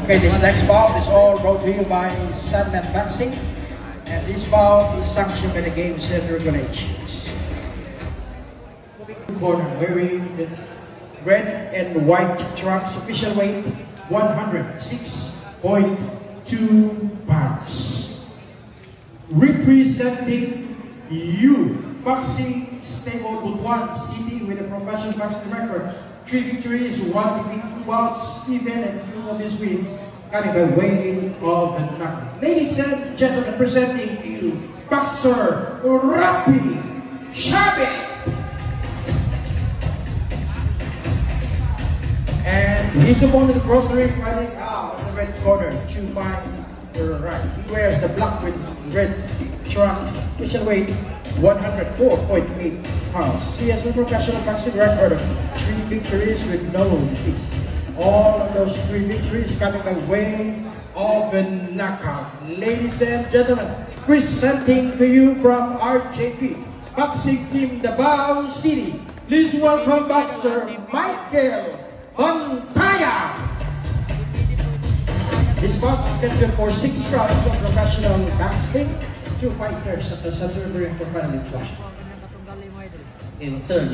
Okay, this next bout is all brought to you by Sandman Boxing, and this bout is sanctioned by the Game Center Regulations. Corner wearing the red and white trunks, official weight 106.2 pounds. Representing you, Boxing Stable Butuan City with a professional boxing record, 3 victories, 1 defeat, 2 bouts, even and 2 of his wins, coming by way of the knockout. Ladies and gentlemen, presenting you, Boxer Rapi Chavez. And his opponent, Grocery, fighting out in the red corner, to my right. He wears the black with red trunk, official weight 104.8 pounds. He has a professional boxing record of 3 victories with no defeats. All of those 3 victories coming by way of a knockout. Ladies and gentlemen, presenting to you from RJP Boxing Team Davao City, please welcome Boxer Michael Montaya. This bout is scheduled for 6 rounds of professional boxing. 2 fighters at the center for final discussion. Okay, sir,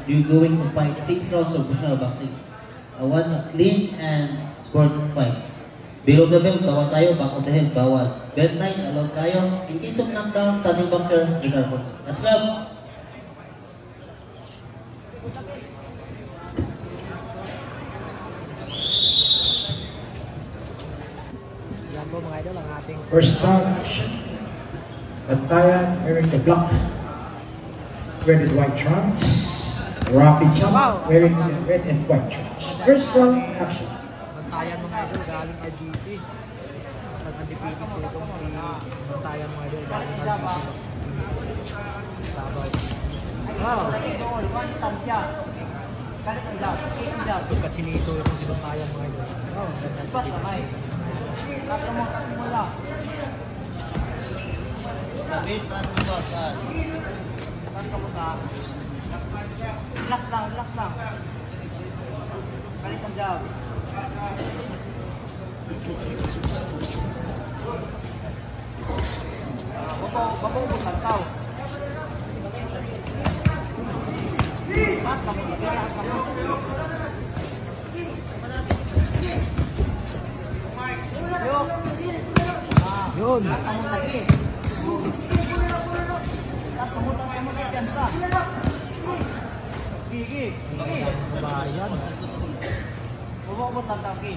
you're going to fight 6 rounds of professional boxing. One clean and sport fight. Below the belt, bawal tayo. Back of the head, bawal. Belt line, allowed tayo. In case of knockdown, standing boxer, careful. Let's go! First round action. Bantayan wearing the black, red and white trunks. Rapi Chavez wearing the red and white trunks. First round action. Bantayan mga idol galing RGP. Sa nandipili ko itong si Bantayan mga idol galing RGP. Sabaw. Wow! Bukat sinito itong si Bantayan mga idol. Wow! Base, taas mo ba? Relax lang, relax lang. Balik ang jab. Babaw mo santaw. Mas kami, relax kami. Yun. Mas kami lagi. Tas kamu dyan sa Gigi. Bayan. Bubok mo tataki.